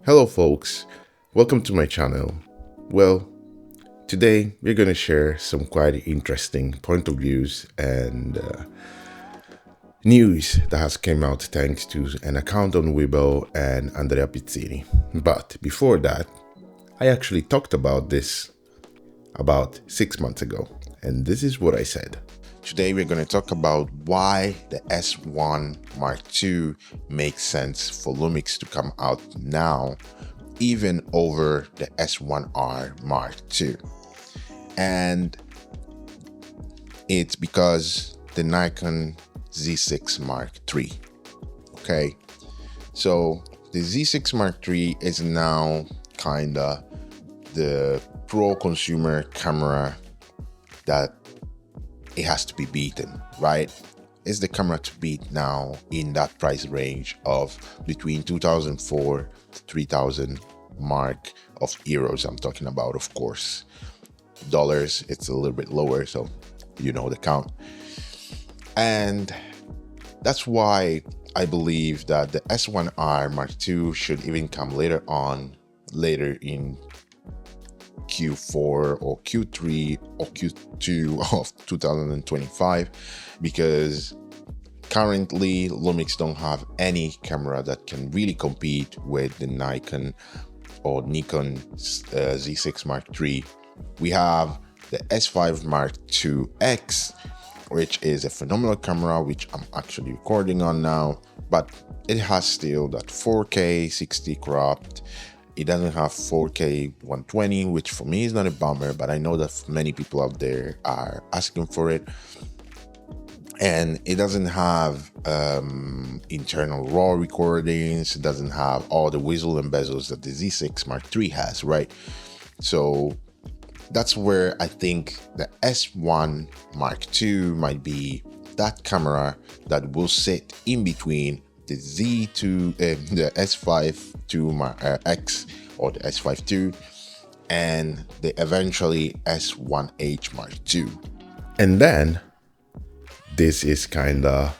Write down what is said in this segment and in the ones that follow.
Hello folks, welcome to my channel. Well, today we're going to share some quite interesting point of views and news that has came out thanks to an account on Weibo and Andrea Pizzini. But before that, I actually talked about this about 6 months ago, and this is what I said. Today we're going to talk about why the S1 Mark II makes sense for Lumix to come out now, even over the S1R Mark II. And it's because the Nikon Z6 Mark III. Okay, so the Z6 Mark III is now kinda the pro consumer camera that it has to be beaten, right? It's the camera to beat now in that price range of between 2004 to 3000 mark of euros. I'm talking about, of course. Dollars, it's a little bit lower, so you know the count. And that's why I believe that the S1R Mark II should even come later in Q4 or Q3 or Q2 of 2025, because currently Lumix don't have any camera that can really compete with the Nikon or Nikon Z6 Mark III. We have the S5 Mark IIX, which is a phenomenal camera, which I'm actually recording on now, but it has still that 4K 60 cropped. It doesn't have 4K 120, which for me is not a bummer, but I know that many people out there are asking for it. And it doesn't have internal RAW recordings. It doesn't have all the whistle and bezels that the Z6 Mark III has, right? So that's where I think the S1 Mark II might be that camera that will sit in between the the S5IIX or the S5II and the eventually S1HII Mark II. And then this is kinda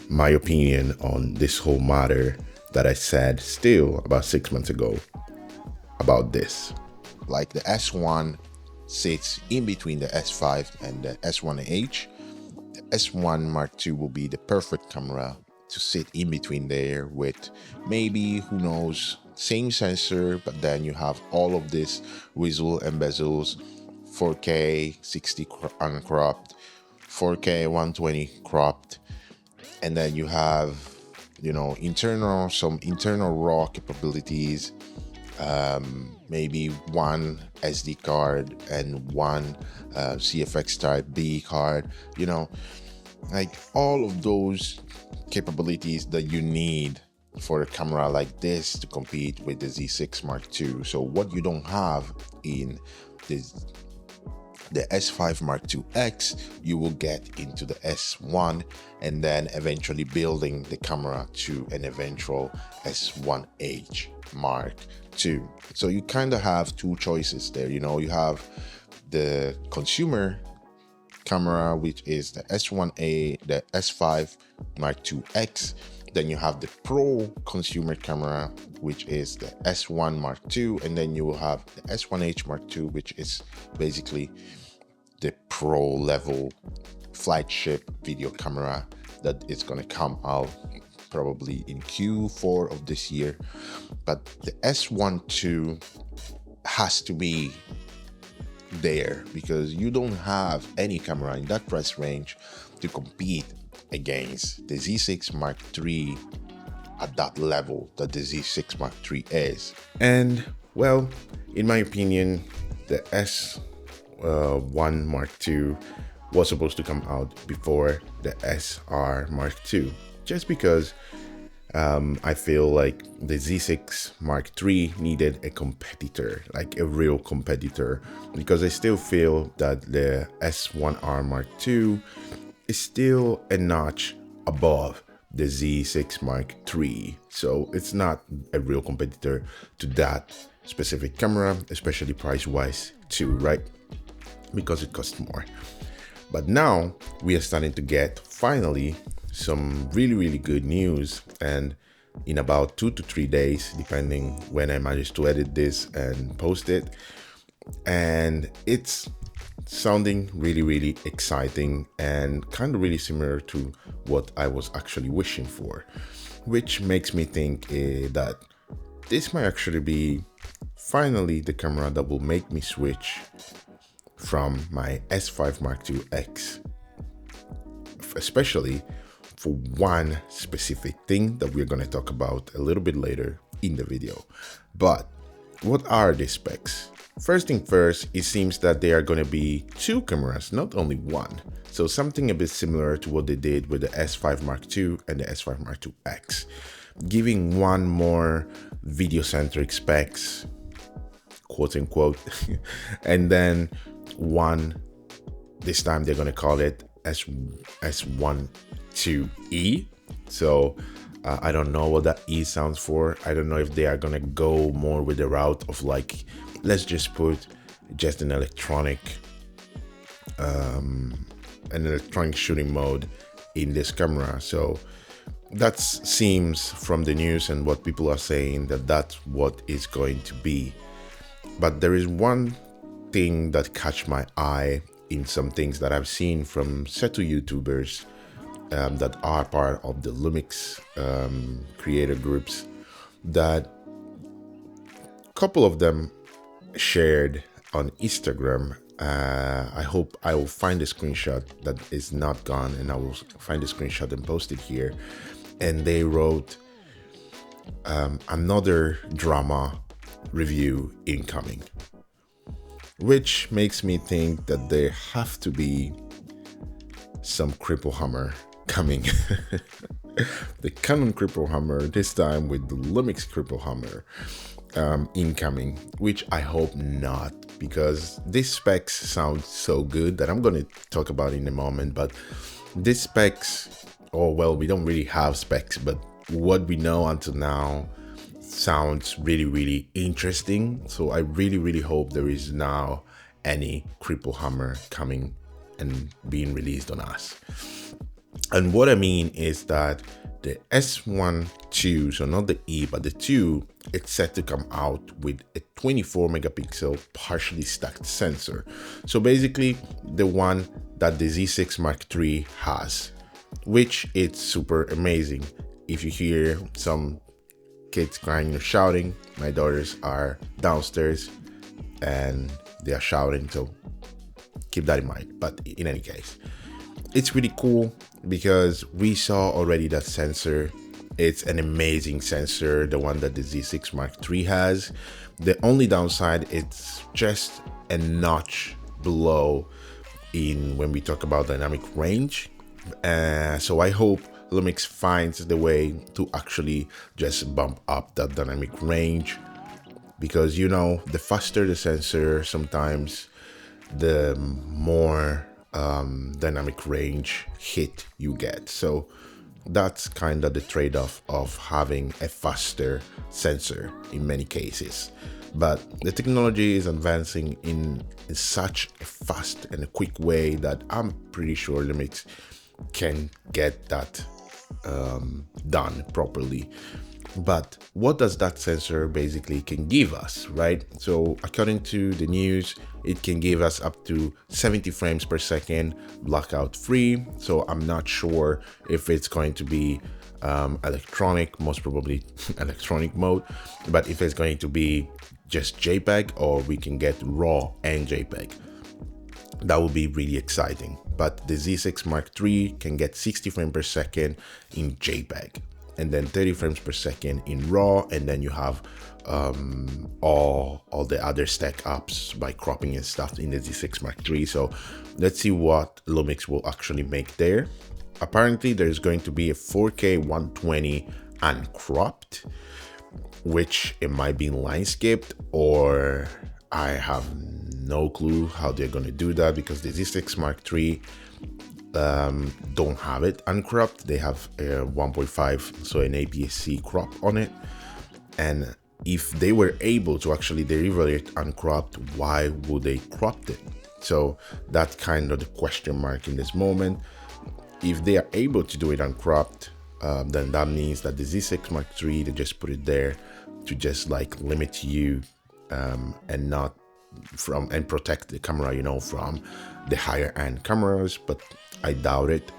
my opinion on this whole matter that I said still about 6 months ago about this. Like the S1 sits in between the S5 and the S1HII. The S1 Mark II will be the perfect camera to sit in between there with maybe, who knows, same sensor, but then you have all of this whistle and bezels, 4K 60 uncropped, 4K 120 cropped, and then you have, you know, some internal RAW capabilities, maybe one SD card and one CFX Type B card, you know, like all of those capabilities that you need for a camera like this to compete with the Z6 Mark II. So what you don't have in the S5 Mark IIX, you will get into the S1, and then eventually building the camera to an eventual S1H Mark II. So you kind of have two choices there. You know, you have the consumer camera, which is the the S5 Mark IIX. Then you have the pro consumer camera, which is the S1 Mark II, and then you will have the S1H Mark II, which is basically the pro level flagship video camera that is going to come out probably in Q4 of this year. But the S1II has to be there because you don't have any camera in that price range to compete against the Z6 Mark III at that level that the Z6 Mark III is. And well, in my opinion, the S1 Mark II was supposed to come out before the SR Mark II, just because I feel like the Z6 Mark III needed a competitor, like a real competitor, because I still feel that the S1R Mark II is still a notch above the Z6 Mark III. So it's not a real competitor to that specific camera, especially price-wise too, right? Because it costs more. But now we are starting to get finally some really good news, and in about 2 to 3 days, depending when I manage to edit this and post it. And it's sounding really, really exciting and kind of really similar to what I was actually wishing for, which makes me think that this might actually be finally the camera that will make me switch from my S5IIX, especially for one specific thing that we're going to talk about a little bit later in the video. But what are the specs? First thing first, it seems that they are going to be two cameras, not only one. So something a bit similar to what they did with the S5II and the S5IIX, giving one more video-centric specs, quote unquote, and then one, this time they're going to call it S1II. So I don't know what that E stands for. I don't know if they are going to go more with the route of like, let's just put just an electronic shooting mode in this camera. So that seems from the news and what people are saying that that's what it's going to be. But there is one thing that catch my eye in some things that I've seen from set of YouTubers that are part of the Lumix creator groups, that a couple of them shared on Instagram. I hope I will find a screenshot that is not gone, and I will find a screenshot and post it here. And they wrote another drama review incoming, which makes me think that there have to be some cripple hammer coming. The Canon cripple hammer, this time with the Lumix cripple hammer incoming, which I hope not, because these specs sound so good that I'm going to talk about in a moment. But these specs, oh well, we don't really have specs, but what we know until now sounds really, really interesting. So I really, really hope there is now any cripple hammer coming and being released on us. And what I mean is that the S1II, so not the E, but the 2, it's set to come out with a 24 megapixel partially stacked sensor. So basically the one that the Z6 III has, which it's super amazing. If you hear some kids crying or shouting, my daughters are downstairs and they are shouting, so keep that in mind. But in any case, it's really cool because we saw already that sensor. It's an amazing sensor, the one that the Z6 III has. The only downside, it's just a notch below in when we talk about dynamic range. So I hope Lumix finds the way to actually just bump up that dynamic range, because you know, the faster the sensor, sometimes the more dynamic range hit you get. So that's kind of the trade-off of having a faster sensor in many cases. But the technology is advancing in such a fast and a quick way that I'm pretty sure Lumix can get that done properly. But what does that sensor basically can give us, right? So according to the news, it can give us up to 70 frames per second blackout free. So I'm not sure if it's going to be electronic, most probably electronic mode, but if it's going to be just JPEG, or we can get RAW and JPEG, that would be really exciting. But the Z6 III can get 60 frames per second in JPEG, and then 30 frames per second in RAW, and then you have all the other stack ups by cropping and stuff in the Z6 III. So let's see what Lumix will actually make there. Apparently there's going to be a 4K 120 uncropped, which it might be line skipped, or I have no clue how they're going to do that, because the Z6 III don't have it uncropped. They have a 1.5, so an APS-C crop on it. And if they were able to actually deliver it uncropped, why would they crop it? So that's kind of the question mark in this moment. If they are able to do it uncropped, then that means that the Z6 Mark III, they just put it there to just like limit you and not from and protect the camera, you know, from the higher end cameras, but I doubt it.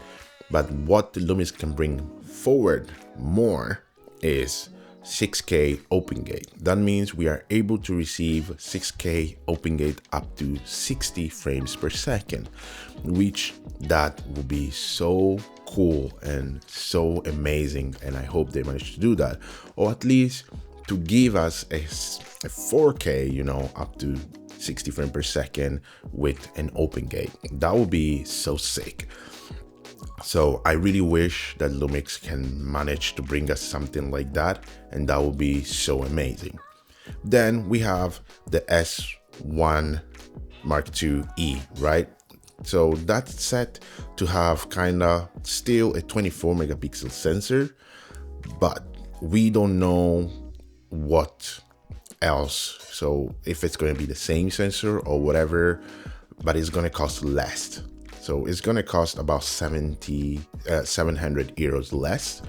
But what the Lumix can bring forward more is 6K open gate. That means we are able to receive 6K open gate up to 60 frames per second, which that will be so cool and so amazing. And I hope they manage to do that, or at least to give us a 4K, you know, up to 60 frames per second with an open gate. That would be so sick. So I really wish that Lumix can manage to bring us something like that, and that would be so amazing. Then we have the S1 Mark II, right? So that's set to have kind of still a 24 megapixel sensor, but we don't know what else. So if it's going to be the same sensor or whatever, but it's going to cost less. So it's going to cost about 700 euros less.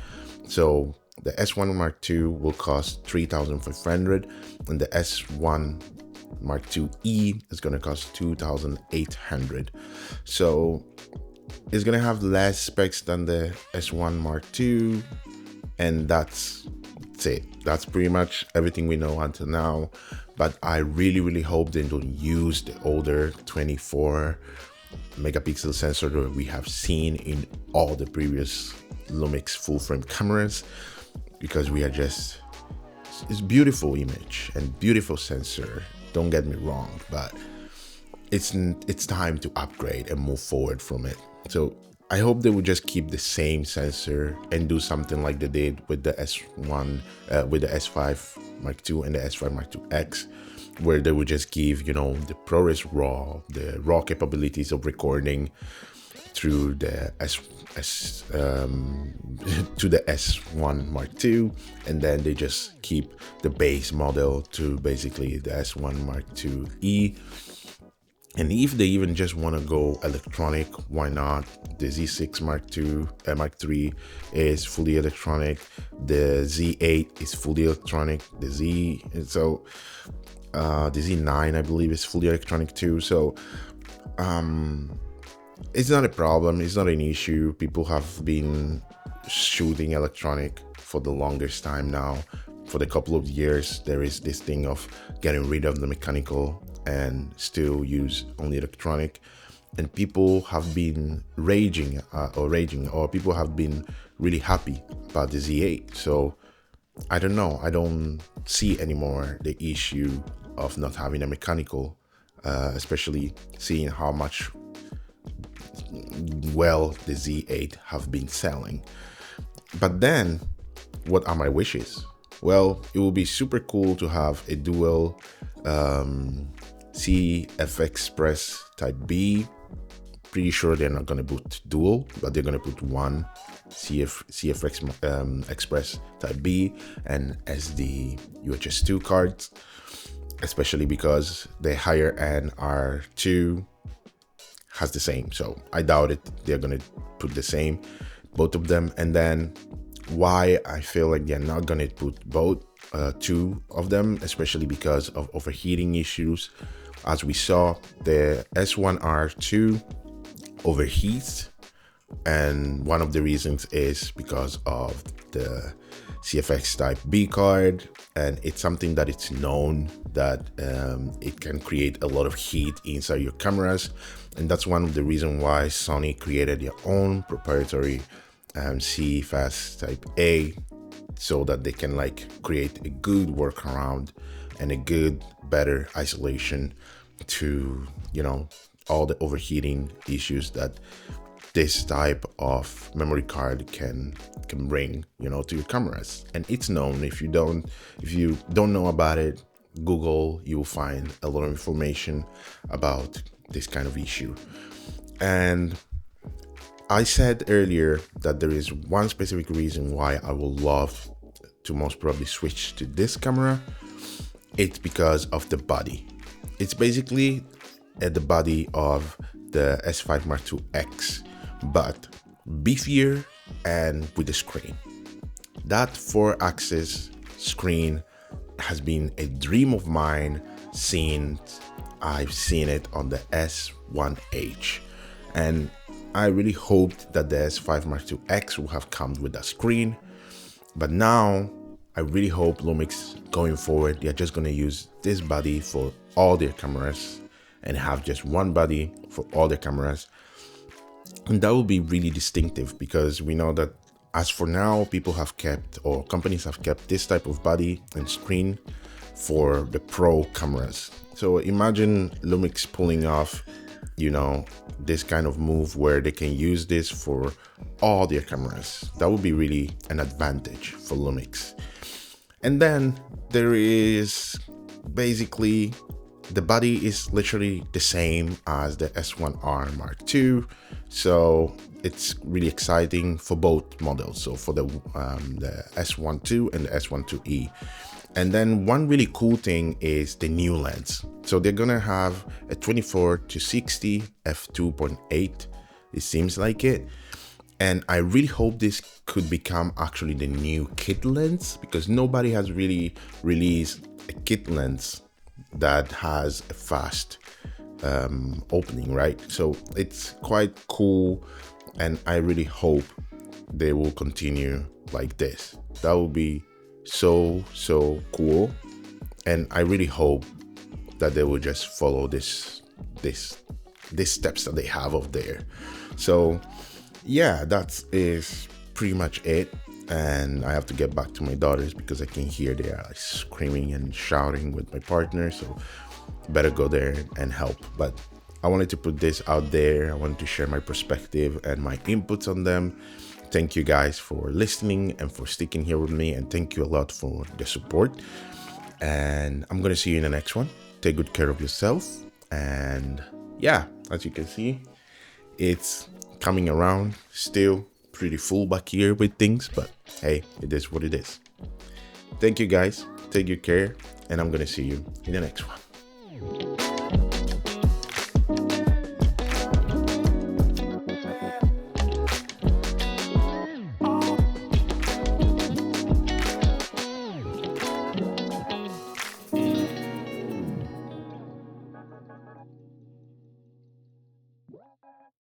So the S1 Mark II will cost 3,500, and the S1 Mark II is going to cost 2,800. So it's going to have less specs than the S1 Mark II, and that's it. That's pretty much everything we know until now. But I really hope they don't use the older 24 megapixel sensor that we have seen in all the previous Lumix full frame cameras, because we are just, it's beautiful image and beautiful sensor, don't get me wrong, but it's time to upgrade and move forward from it. So I hope they would just keep the same sensor and do something like they did with the S1 with the S5 Mark II and the S5 Mark II-X, where they would just give, you know, the ProRes RAW, the raw capabilities of recording through the to the S1 Mark II, and then they just keep the base model to basically the S1 Mark II-E. And if they even just want to go electronic, why not? The Z6 Mark III is fully electronic. The Z8 is fully electronic. The Z9, I believe, is fully electronic too. So it's not a problem. It's not an issue. People have been shooting electronic for the longest time now. For the couple of years, there is this thing of getting rid of the mechanical and still use only electronic, and people have been raging, or people have been really happy about the Z8. So I don't know, I don't see anymore the issue of not having a mechanical, especially seeing how much well the Z8 have been selling. But then what are my wishes? Well, it will be super cool to have a dual CF Express Type B. Pretty sure they're not going to put dual, but they're going to put one CF Express Type B and SD UHS 2 cards, especially because the higher end R2 has the same. So I doubt it they're going to put the same, both of them. And then why I feel like they're not going to put both two of them, especially because of overheating issues. As we saw, the S1R2 overheats, and one of the reasons is because of the CFX Type B card, and it's something that it's known that it can create a lot of heat inside your cameras, and that's one of the reasons why Sony created their own proprietary CFast Type A, so that they can like create a good workaround and a good, better isolation to, you know, all the overheating issues that this type of memory card can bring, you know, to your cameras. And it's known. If you don't know about it, Google, you'll find a lot of information about this kind of issue. And I said earlier that there is one specific reason why I will love to most probably switch to this camera. It's because of the body. It's basically the body of the S5 Mark II-X, but beefier and with the screen. That 4-axis screen has been a dream of mine since I've seen it on the S1H, and I really hoped that the S5IIX will have come with that screen. But now I really hope Lumix going forward, they're just going to use this body for all their cameras and have just one body for all their cameras. And that will be really distinctive, because we know that as for now, people have kept, or companies have kept, this type of body and screen for the pro cameras. So imagine Lumix pulling off, you know, this kind of move where they can use this for all their cameras. That would be really an advantage for Lumix. And then there is basically, the body is literally the same as the S1R Mark II. So it's really exciting for both models. So for the S1II and the S1II. And then one really cool thing is the new lens. So they're gonna have a 24-60 f2.8, it seems like it. And I really hope this could become actually the new kit lens, because nobody has really released a kit lens that has a fast opening, right? So it's quite cool, and I really hope they will continue like this. That would be so cool, and I really hope that they will just follow this steps that they have up there. So yeah, that is pretty much it. And I have to get back to my daughters because I can hear they are screaming and shouting with my partner, so better go there and help. But I wanted to put this out there. I wanted to share my perspective and my inputs on them. Thank you guys for listening and for sticking here with me, and thank you a lot for the support. And I'm gonna see you in the next one. Take good care of yourself, and yeah, as you can see, it's coming around. Still pretty full back here with things, but hey, it is what it is. Thank you guys, take good care, and I'm gonna see you in the next one.